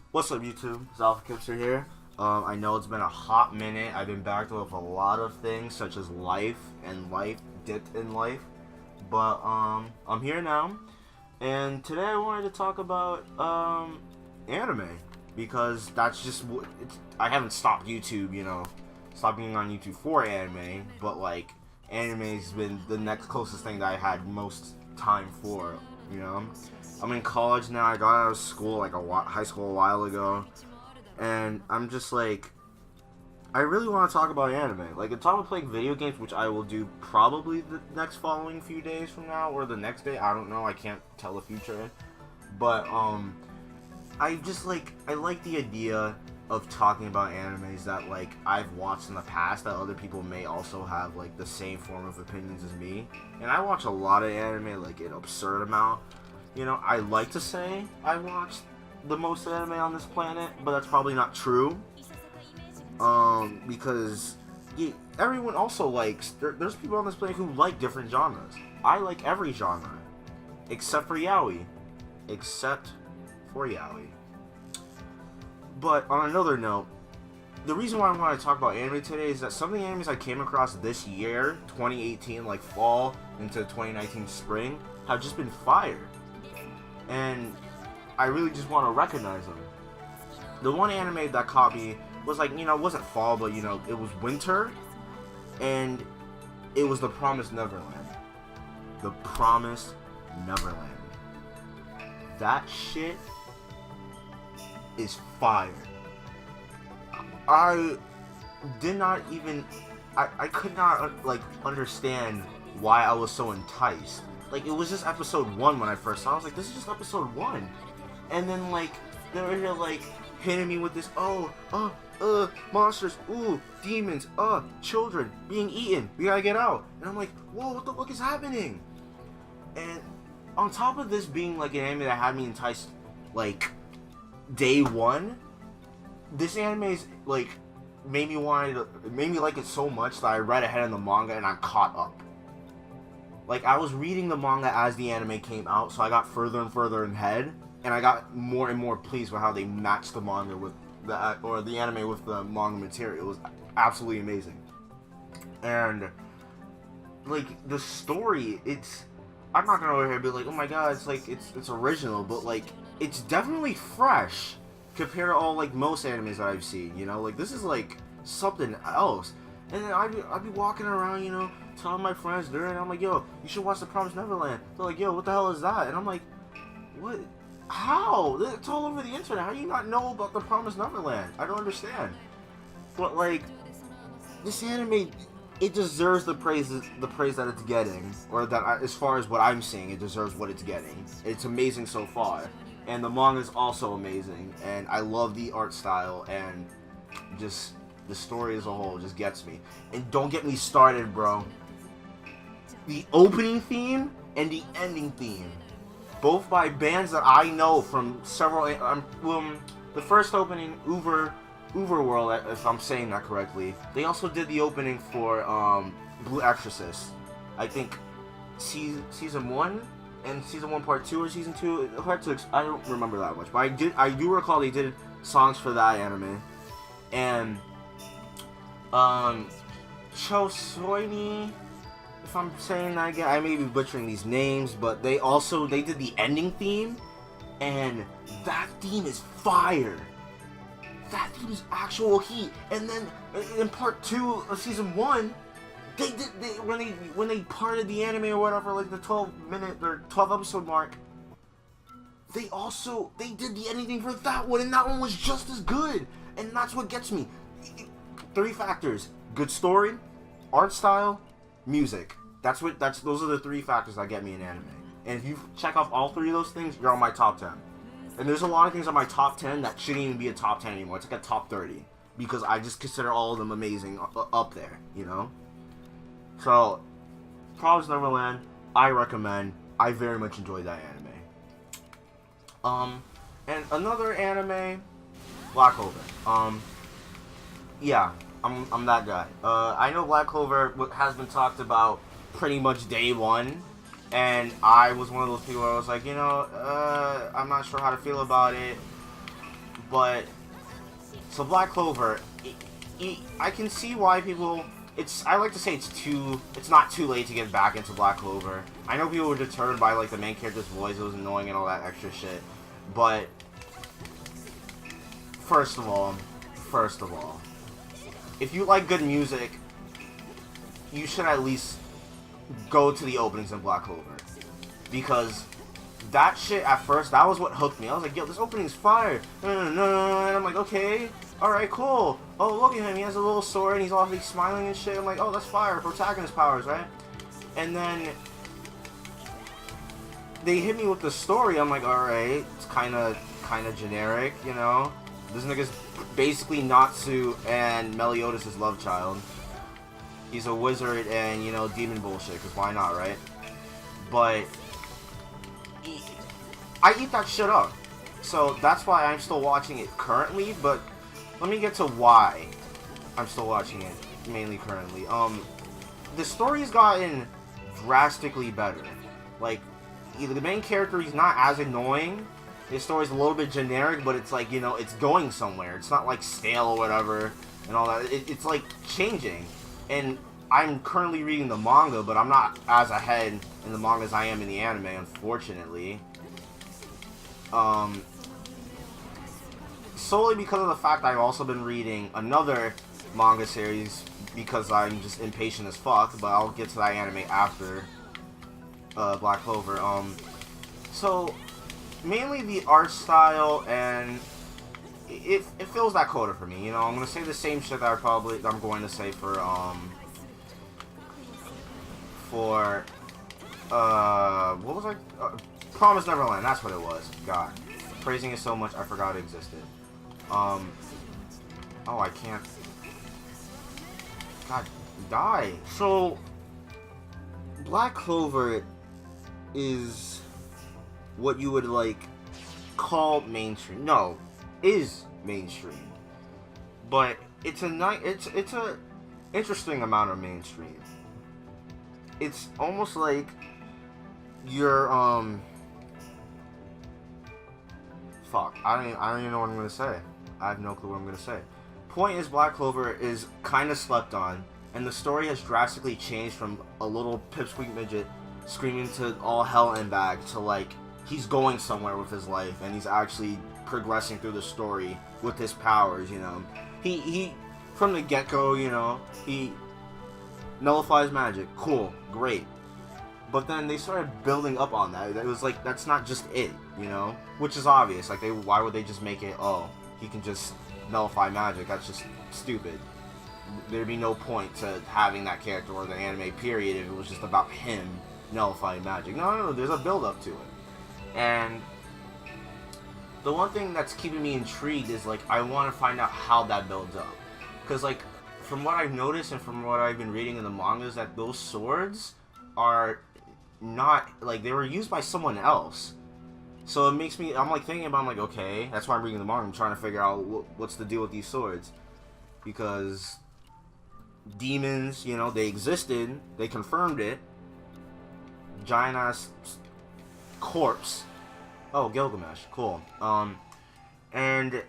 What's up, YouTube? Zalphakipster here. I know it's been a hot minute. I've been back with a lot of things such as life and life dipped in life, but I'm here now, and today I wanted to talk about anime because that's just what it's. I haven't stopped YouTube, stopped being on YouTube for anime, but like anime's been the next closest thing that I had most time for, I'm in college now. I got out of school like high school a while ago, and I'm just like, I really want to talk about anime. Like, on top of playing video games, which I will do probably the next following few days from now or the next day. I don't know. I can't tell the future. But I just like the idea of talking about animes that like I've watched in the past that other people may also have like the same form of opinions as me. And I watch a lot of anime, like an absurd amount. I like to say I watched the most anime on this planet, but that's probably not true. Because everyone also likes, there's people on this planet who like different genres. I like every genre, except for yaoi. Except for yaoi. But on another note, the reason why I want to talk about anime today is that some of the animes I came across this year, 2018, like fall into 2019 spring, have just been fire. And I really just want to recognize them. The one anime that caught me was like, it wasn't fall, but it was winter, and it was The Promised Neverland. The Promised Neverland. That shit is fire. I did not even, I could not like understand why I was so enticed. Like, it was just episode 1 when I first saw it. I was like, this is just episode 1. And then, like, they were here, like, hitting me with this, monsters, ooh, demons, children being eaten. We gotta get out. And I'm like, whoa, what the fuck is happening? And on top of this being, like, an anime that had me enticed, like, day 1, this anime is, like, made me like it so much that I read ahead in the manga and I caught up. Like, I was reading the manga as the anime came out, so I got further and further ahead, and I got more and more pleased with how they matched the manga with the anime with the manga material. It was absolutely amazing. And like the story, I'm not gonna go over here and be like, oh my god, it's like it's original, but like it's definitely fresh compared to all like most animes that I've seen. Like this is like something else. And then I'd be walking around, telling my friends during it, I'm like, yo, you should watch The Promised Neverland. They're like, yo, what the hell is that? And I'm like, what? How? It's all over the internet. How do you not know about The Promised Neverland? I don't understand. But like, this anime, it deserves the praise that it's getting, or that as far as what I'm seeing, it deserves what it's getting. It's amazing so far, and the manga is also amazing, and I love the art style, and just the story as a whole just gets me. And don't get me started, bro. The opening theme and the ending theme, both by bands that I know from several. The first opening, Uberworld, if I'm saying that correctly. They also did the opening for Blue Exorcist. I think season 1 and season 1 part 2 or season 2. Hard to I don't remember that much, but I do recall they did songs for that anime. And Chosoini, if I'm saying that again, I may be butchering these names, but they did the ending theme, and that theme is fire. That theme is actual heat. And then in part 2 of season 1, when they parted the anime or whatever, like the 12-minute or 12 episode mark, they did the ending theme for that one, and that one was just as good. And that's what gets me. 3 factors: good story, art style, music. Those are the 3 factors that get me in anime. And if you check off all 3 of those things, you're on my top 10. And there's a lot of things on my top 10 that shouldn't even be a top 10 anymore. It's like a top 30, because I just consider all of them amazing up there, So, Promised Neverland, I recommend. I very much enjoyed that anime. And another anime, Black Clover. Yeah, I'm that guy. I know Black Clover has been talked about pretty much day 1, and I was one of those people where I was like, I'm not sure how to feel about it, But so Black Clover, I can see why people. I like to say it's not too late to get back into Black Clover. I know people were deterred by like the main character's voice, it was annoying and all that extra shit. But first of all, if you like good music, you should at least go to the openings in Black Clover. Because that shit at first, that was what hooked me. I was like, yo, this opening's fire. And I'm like, okay, alright, cool. Oh, look at him, he has a little sword and he's all smiling and shit. I'm like, oh, that's fire, protagonist powers, right? And then they hit me with the story. I'm like, alright, it's kinda generic, you know? This nigga's basically Natsu and Meliodas' love child. He's a wizard and, you know, demon bullshit, because why not, right? But I eat that shit up. So that's why I'm still watching it currently, but let me get to why I'm still watching it, mainly currently. The story's gotten drastically better. Like, either the main character, he's not as annoying. His story's a little bit generic, but it's like, you know, it's going somewhere. It's not like stale or whatever and all that. It's like changing. And I'm currently reading the manga, but I'm not as ahead in the manga as I am in the anime, unfortunately. Solely because of the fact I've also been reading another manga series because I'm just impatient as fuck, but I'll get to that anime after Black Clover. So mainly the art style, and it fills that quota for me. You know, I'm gonna say the same shit that I'm going to say for what was I? Promise Neverland. That's what it was. God, praising it so much I forgot it existed. Oh, I can't. God, die. So, Black Clover is what you would like call mainstream. No, is mainstream, but it's a interesting amount of mainstream. It's almost like you're fuck. I don't even know what I'm gonna say. I have no clue what I'm gonna say. Point is, Black Clover is kind of slept on, and the story has drastically changed from a little pipsqueak midget screaming to all hell and back to like he's going somewhere with his life and he's actually progressing through the story with his powers. You know, he from the get-go, you know, he nullifies magic. Cool, great. But then they started building up on that. It was like, that's not just it, you know? Which is obvious. Like, why would they just make it, oh, he can just nullify magic? That's just stupid. There'd be no point to having that character or the anime period if it was just about him nullifying magic. No, there's a build-up to it. And the one thing that's keeping me intrigued is, like, I want to find out how that builds up. Because, like, from what I've noticed and from what I've been reading in the mangas, that those swords are not, like, they were used by someone else. So it makes me, I'm like thinking about, I'm like, okay, that's why I'm reading the manga. I'm trying to figure out what's the deal with these swords. Because demons, you know, they existed, they confirmed it. Giant ass corpse. Oh, Gilgamesh, cool. And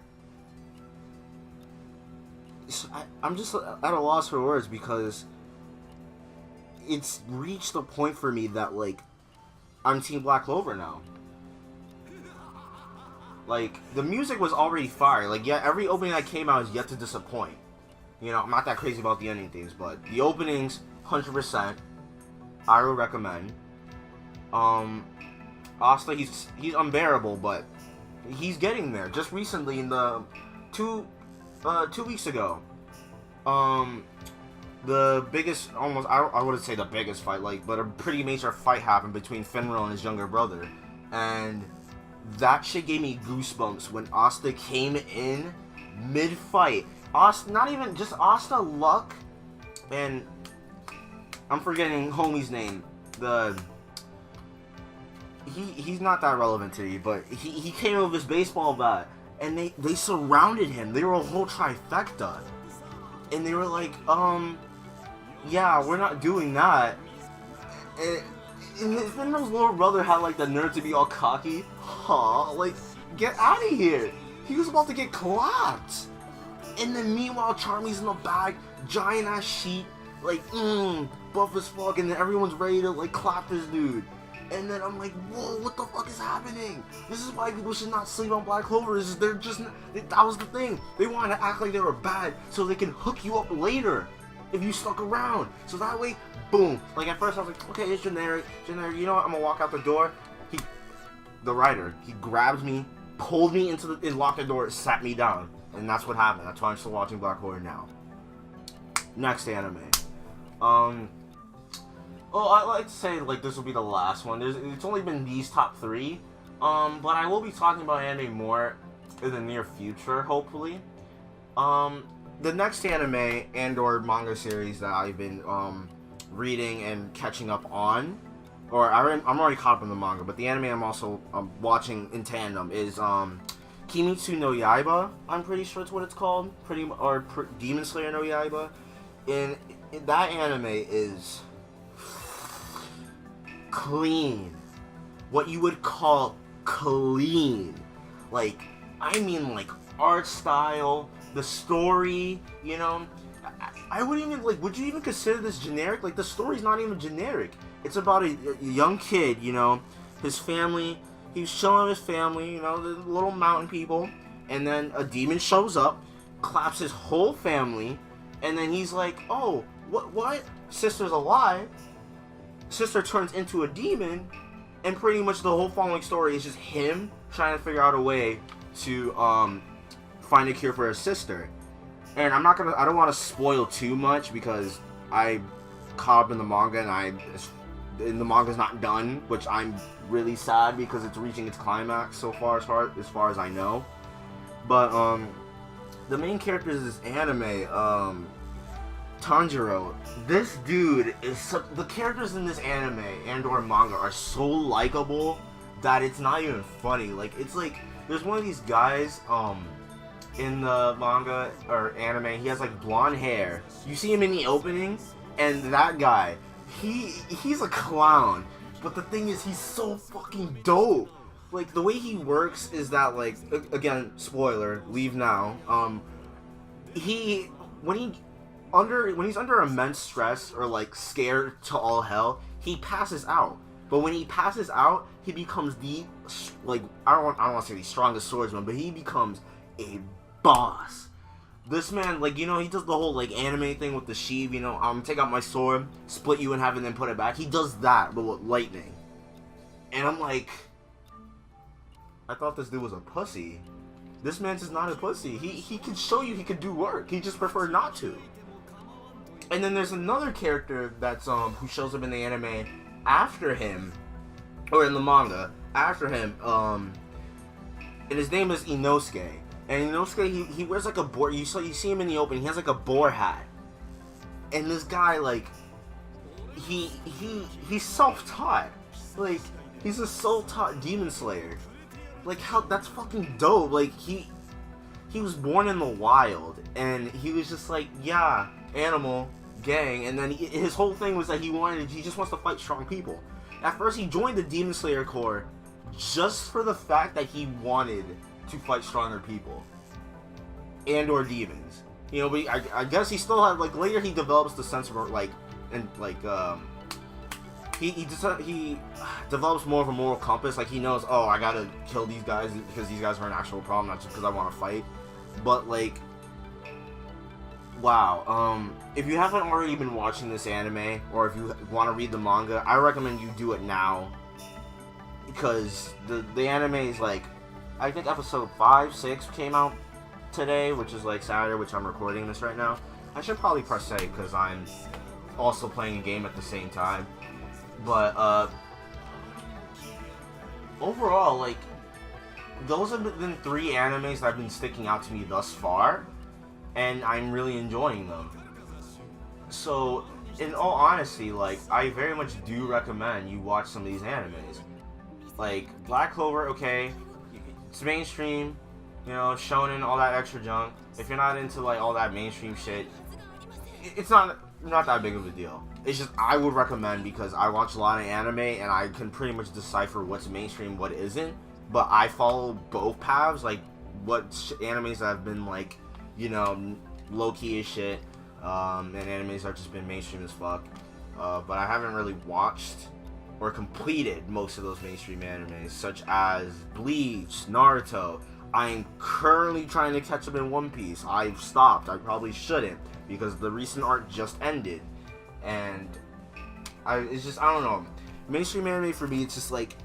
so I'm just at a loss for words because it's reached a point for me that, like, I'm Team Black Clover now. Like, the music was already fire. Like, yeah, every opening that came out is yet to disappoint. You know, I'm not that crazy about the ending things, but the openings, 100%, I would recommend. Asta, he's unbearable, but he's getting there. Just recently, in the 2 weeks ago, the biggest, almost, I wouldn't say the biggest fight, like, but a pretty major fight happened between Finral and his younger brother, and that shit gave me goosebumps when Asta came in mid-fight. Asta, not even just Asta, Luck, and I'm forgetting homie's name. He's not that relevant to you, but he came with his baseball bat, and they surrounded him. They were a whole trifecta, and they were like, yeah, we're not doing that. And Finral's little brother had like the nerve to be all cocky. Huh? Like, get out of here. he was about to get clapped. And then meanwhile, Charmy's in the back, giant ass sheet, like, buff as fuck, and then everyone's ready to, like, clap this dude. And then I'm like, whoa, what the fuck is happening? This is why people should not sleep on Black Clover. They're just, that was the thing. They wanted to act like they were bad so they can hook you up later if you stuck around. So that way, boom. Like, at first I was like, okay, it's generic, you know what, I'm gonna walk out the door. The writer, he grabbed me, pulled me into and locked the door, sat me down. And that's what happened. That's why I'm still watching Black Clover now. Next anime. Well, I like to say, like, this will be the last one. It's only been these top 3. But I will be talking about anime more in the near future, hopefully. The next anime and/or manga series that I've been reading and catching up on, or I'm already caught up in the manga, but the anime I'm also watching in tandem is Kimetsu no Yaiba. I'm pretty sure it's what it's called, Demon Slayer no Yaiba. And that anime is clean, what you would call clean. Like, I mean, like, art style, the story, you know. I wouldn't even, like, would you even consider this generic? Like, the story's not even generic. It's about a young kid, you know, his family, he's chilling with his family, you know, the little mountain people, and then a demon shows up, claps his whole family, and then he's like, oh, what? Sister's alive? Sister turns into a demon, and pretty much the whole following story is just him trying to figure out a way to find a cure for his sister. And I don't want to spoil too much because I caught up in the manga and the manga's not done, which I'm really sad because it's reaching its climax so far as far as I know. But the main character is this anime, Tanjiro. This dude is the characters in this anime and/or manga are so likable that it's not even funny. Like, it's like there's one of these guys in the manga or anime. He has like blonde hair. You see him in the opening, and that guy, he's a clown. But the thing is, he's so fucking dope. Like, the way he works is that, like, again, spoiler, leave now. When he's under immense stress or like scared to all hell, he passes out. But when he passes out, he becomes the, like, I don't want to say the strongest swordsman, but he becomes a boss. This man, like, you know, he does the whole, like, anime thing with the sheath, you know, take out my sword, split you in half, and then put it back. He does that, but with lightning. And I'm like, I thought this dude was a pussy. This man's just not a pussy. He can show you he could do work. He just preferred not to. And then there's another character that's who shows up in the anime after him, or in the manga after him, and his name is Inosuke. And Inosuke, he wears like a boar. You see him in the opening. He has like a boar hat. And this guy, like, he's self-taught. Like, he's a self-taught demon slayer. Like, how that's fucking dope. Like, he was born in the wild, and he was just like, yeah, animal gang. And then his whole thing was that he just wants to fight strong people. At first, he joined the Demon Slayer Corps just for the fact that he wanted to fight stronger people and or demons, you know. But I guess he still had, like, later he develops the sense of, like, and like he develops more of a moral compass. Like, he knows, oh, I gotta kill these guys because these guys are an actual problem, not just because I want to fight. But, like, wow, if you haven't already been watching this anime, or if you want to read the manga, I recommend you do it now, because the anime is, like, I think episode 5, 6 came out today, which is like Saturday, which I'm recording this right now. I should probably press say because I'm also playing a game at the same time. But overall, like, those have been 3 animes that have been sticking out to me thus far, and I'm really enjoying them. So, in all honesty, like, I very much do recommend you watch some of these animes. Like, Black Clover, okay, it's mainstream, you know, shonen, all that extra junk. If you're not into, like, all that mainstream shit, it's not that big of a deal. It's just, I would recommend, because I watch a lot of anime and I can pretty much decipher what's mainstream, what isn't. But I follow both paths, like, animes that have been like, you know, low key as shit, and animes that have just been mainstream as fuck. But I haven't really watched or completed most of those mainstream animes, such as Bleach, Naruto. I am currently trying to catch up in One Piece. I've stopped. I probably shouldn't, because the recent arc just ended, and it's just, I don't know. Mainstream anime for me, it's just like,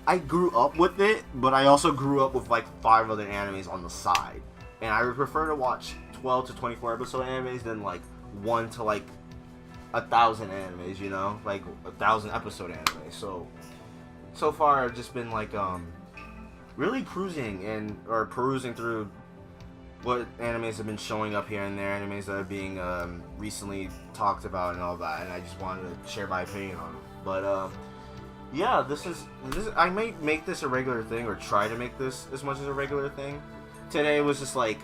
I grew up with it, but I also grew up with like 5 other animes on the side, and I would prefer to watch 12 to 24 episode animes than like 1 to like 1,000 animes, you know, like 1,000 episode anime. So far I've just been like really perusing through what animes have been showing up here and there, animes that are being recently talked about and all that, and I just wanted to share my opinion on them. But yeah, this is I might make this a regular thing, or try to make this as much as a regular thing. Today was just like,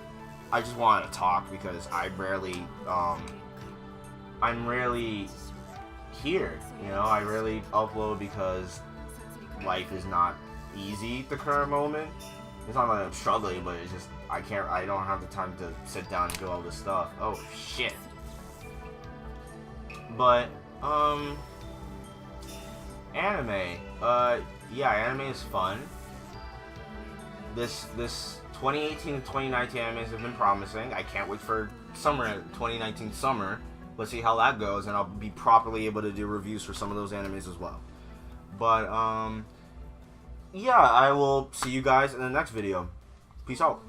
I just wanted to talk because I'm rarely here, you know. I rarely upload because life is not easy at the current moment. It's not that I'm struggling, but it's just I don't have the time to sit down and do all this stuff. Oh shit. But anime. Yeah, anime is fun. This 2018 and 2019 animes have been promising. I can't wait for 2019 summer. Let's see how that goes, and I'll be properly able to do reviews for some of those animes as well. But yeah, I will see you guys in the next video. Peace out.